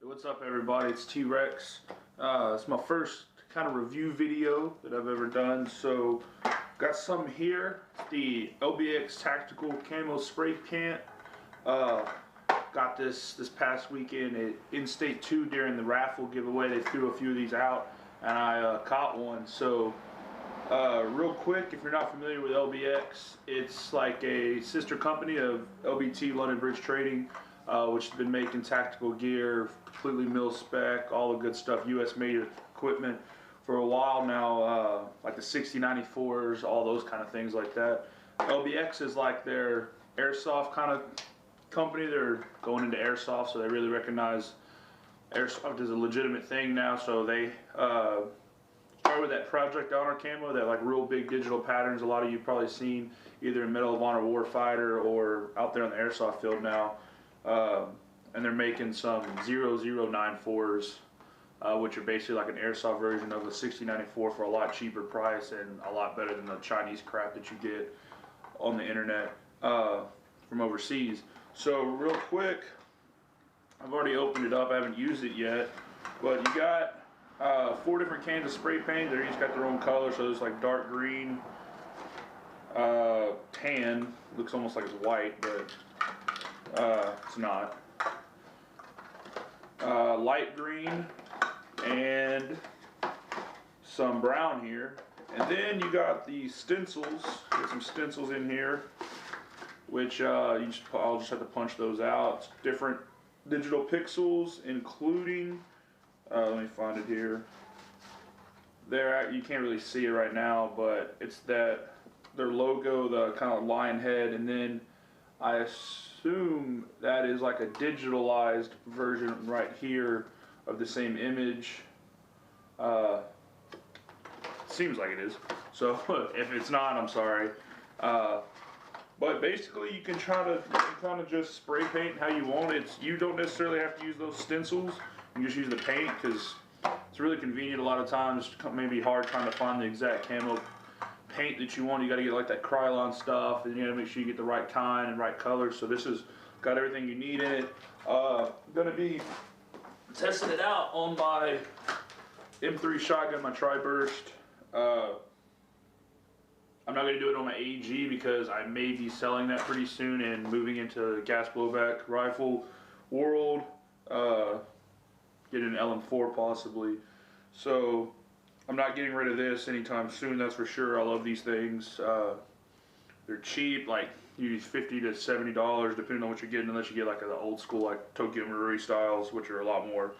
What's up, everybody? It's T-Rex. It's my first kind of review video that I've ever done. So, got some here. It's the LBX Tactical Camo Spray Can. Got this past weekend at In-State 2 during the raffle giveaway. They threw a few of these out, and I caught one. So, real quick, if you're not familiar with LBX, it's like a sister company of LBT, London Bridge Trading, which has been making tactical gear, completely mil spec, all the good stuff, US made equipment for a while now, like the 6094s, all those kind of things like that. LBX is like their airsoft kind of company. They're going into airsoft, so they really recognize airsoft as a legitimate thing now. So they started with that Project Honor camo, that like real big digital patterns. A lot of you probably seen either in Medal of Honor Warfighter or out there on the airsoft field now. And they're making some 0094s, which are basically like an airsoft version of the 6094 for a lot cheaper price and a lot better than the Chinese crap that you get on the internet from overseas. So real quick, I've already opened it up. I haven't used it yet, but you got 4 different cans of spray paint. They're each got their own color. So there's like dark green, tan. Looks almost like it's white, but it's not. Light green and some brown here, and then you got the stencils. Got some stencils in here, which I'll just have to punch those out. It's different digital pixels, including let me find it here. There, you can't really see it right now, but it's that their logo, the kind of lion head, and then I assume that is like a digitalized version right here of the same image. Seems like it is. So if it's not, I'm sorry. But basically, you can kind of just spray paint how you want it. You don't necessarily have to use those stencils. You just use the paint because it's really convenient. A lot of times, it may be hard trying to find the exact camo paint that you want. You got to get like that Krylon stuff, and you got to make sure you get the right kind and right color. So this has got everything you need in it. Gonna be testing it out on my M3 shotgun, my Tri-Burst. I'm not gonna do it on my AG because I may be selling that pretty soon and moving into the gas blowback rifle world. Getting an LM4 possibly. So I'm not getting rid of this anytime soon, that's for sure. I love these things. They're cheap, like usually $50 to $70, depending on what you're getting, unless you get like the old school, like Tokyo Marui styles, which are a lot more.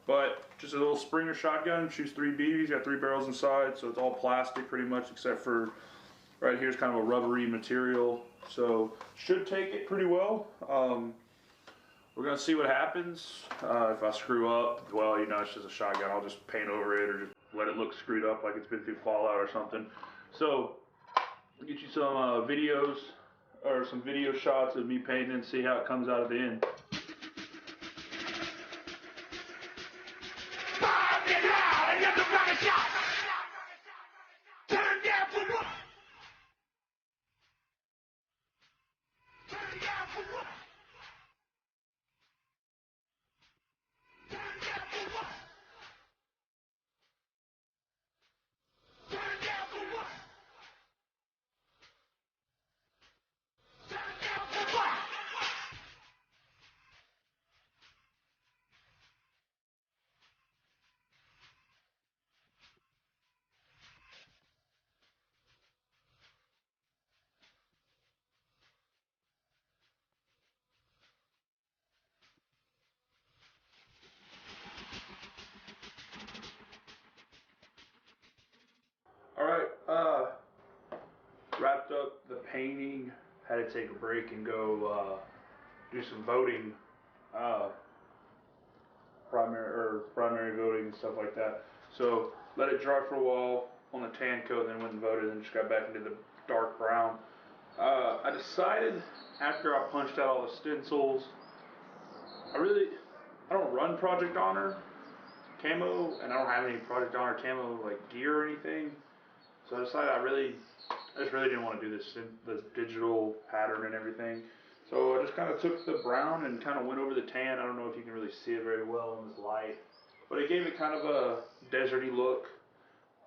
But just a little Springer shotgun, shoots 3 BBs, got 3 barrels inside, so it's all plastic pretty much, except for right here's kind of a rubbery material. So should take it pretty well. We're gonna see what happens. If I screw up, well, you know, it's just a shotgun. I'll just paint over it or just let it look screwed up like it's been through Fallout or something. So, I'll get you some videos or some video shots of me painting and see how it comes out at the end. Alright, wrapped up the painting, had to take a break and go do some voting, primary voting and stuff like that. So let it dry for a while on the tan coat, then went and voted, and just got back into the dark brown. I decided after I punched out all the stencils, I don't run Project Honor camo, and I don't have any Project Honor camo like gear or anything. So I decided I just really didn't want to do this digital pattern and everything. So I just kind of took the brown and kind of went over the tan. I don't know if you can really see it very well in this light, but it gave it kind of a deserty look.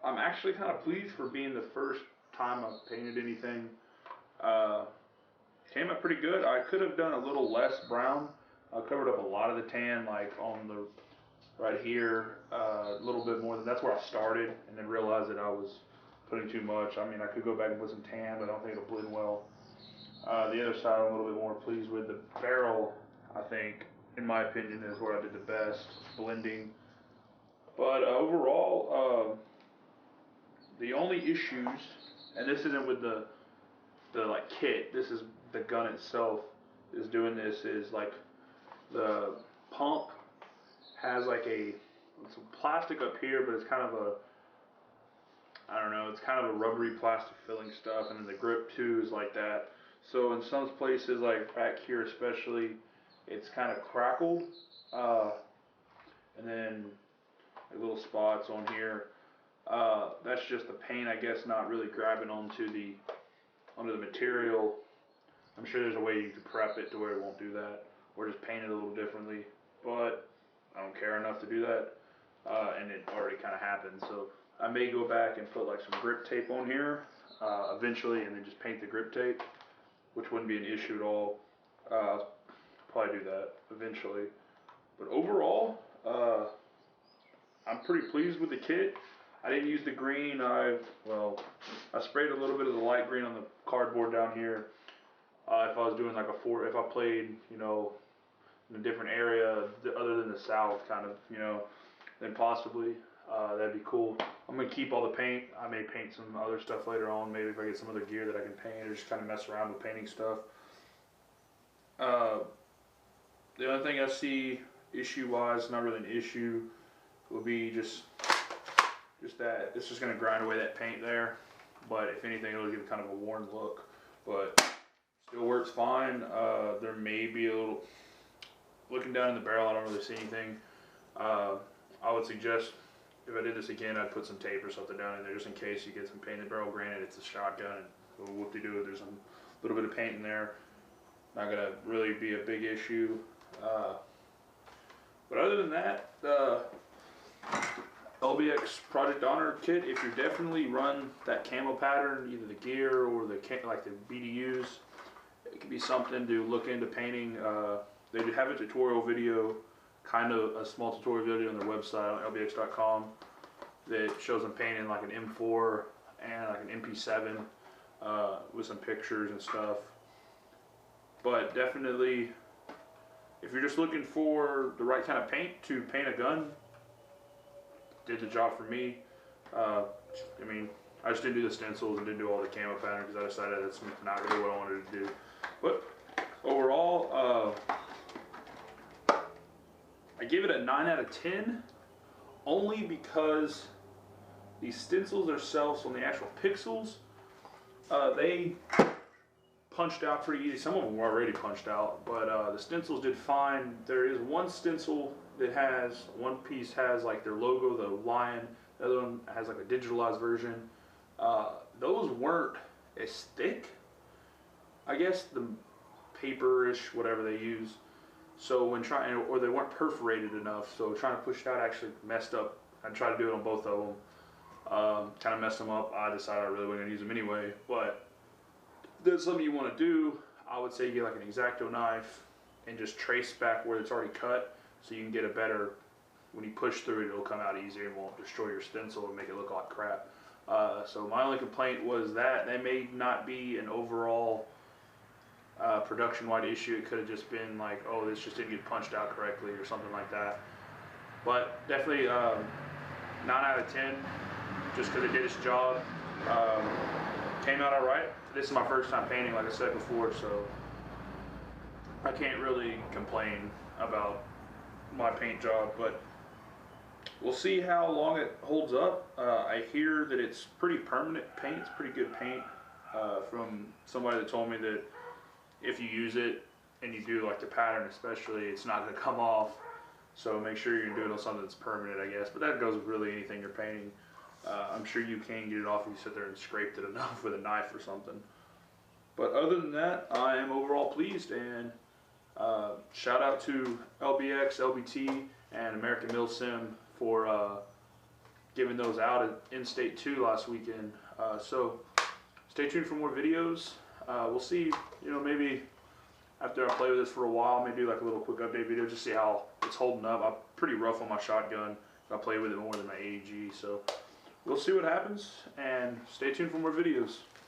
I'm actually kind of pleased for being the first time I've painted anything. Uh, Came out pretty good. I could have done a little less brown. I covered up a lot of the tan, like on the right here, a little bit more. That's where I started, and then realized that I was putting too much. I mean, I could go back and put some tan, but I don't think it'll blend well. The other side, I'm a little bit more pleased with. The barrel, I think, in my opinion, is where I did the best blending. But overall, the only issues, and this isn't with the like kit. This is the gun itself is doing this. Is like the pump has like some plastic up here, but it's kind of a, I don't know, it's kind of a rubbery plastic filling stuff, and then the grip too is like that. So in some places, like back here especially, it's kind of crackled, uh, and then like little spots on here. That's just the paint, I guess, not really grabbing onto the material. I'm sure there's a way you could prep it to where it won't do that, or just paint it a little differently. But I don't care enough to do that, and it already kind of happened. So I may go back and put like some grip tape on here eventually, and then just paint the grip tape, which wouldn't be an issue at all. I'll probably do that eventually. But overall, I'm pretty pleased with the kit. I didn't use the green. I sprayed a little bit of the light green on the cardboard down here. If I was doing like if I played, in a different area other than the south, kind of, then possibly that'd be cool. I'm gonna keep all the paint. I may paint some other stuff later on. Maybe if I get some other gear that I can paint, or just kind of mess around with painting stuff. The only thing I see issue-wise, not really an issue, will be just that it's just gonna grind away that paint there. But if anything, it'll give it kind of a worn look. But still works fine. There may be a little, looking down in the barrel, I don't really see anything. I would suggest, if I did this again, I'd put some tape or something down in there just in case you get some paint in the barrel. Granted, it's a shotgun, and whoop-de-doo, there's a little bit of paint in there. Not gonna really be a big issue. But other than that, LBX Project Honor kit, if you definitely run that camo pattern, either the gear or the BDUs, it could be something to look into painting. They do have a tutorial video, kind of a small tutorial video on their website on lbx.com that shows them painting like an M4 and like an MP7 with some pictures and stuff. But definitely, if you're just looking for the right kind of paint to paint a gun, did the job for me. I mean, I just didn't do the stencils and didn't do all the camo pattern because I decided that's not really what I wanted to do. But overall, I give it a 9 out of 10, only because the stencils themselves on the actual pixels, they punched out pretty easy. Some of them were already punched out, but the stencils did fine. There is one stencil that has, one piece has like their logo, the lion, the other one has like a digitalized version. Those weren't as thick, I guess, the paperish, whatever they use. So when trying, or they weren't perforated enough, so trying to push it out actually messed up. I tried to do it on both of them. Kind of messed them up. I decided I really wasn't going to use them anyway, but if that's something you want to do, I would say you get like an X-Acto knife and just trace back where it's already cut, so you can get a better, when you push through it, it'll come out easier and won't destroy your stencil and make it look like crap. So my only complaint was that they may not be an overall production-wide issue. It could have just been like, oh, this just didn't get punched out correctly or something like that. But definitely 9 out of 10, just because it did its job. Came out alright. This is my first time painting, like I said before, so I can't really complain about my paint job, but we'll see how long it holds up. I hear that it's pretty permanent paint. It's pretty good paint from somebody that told me that if you use it and you do like the pattern especially, it's not going to come off. So make sure you're doing it on something that's permanent, I guess. But that goes with really anything you're painting. I'm sure you can get it off if you sit there and scraped it enough with a knife or something. But other than that, I am overall pleased, and shout out to LBX, LBT, and American Milsim for giving those out at In-State 2 last weekend. So stay tuned for more videos. We'll see, maybe after I play with this for a while, maybe like a little quick update video, just see how it's holding up. I'm pretty rough on my shotgun. I play with it more than my AEG, so we'll see what happens, and stay tuned for more videos.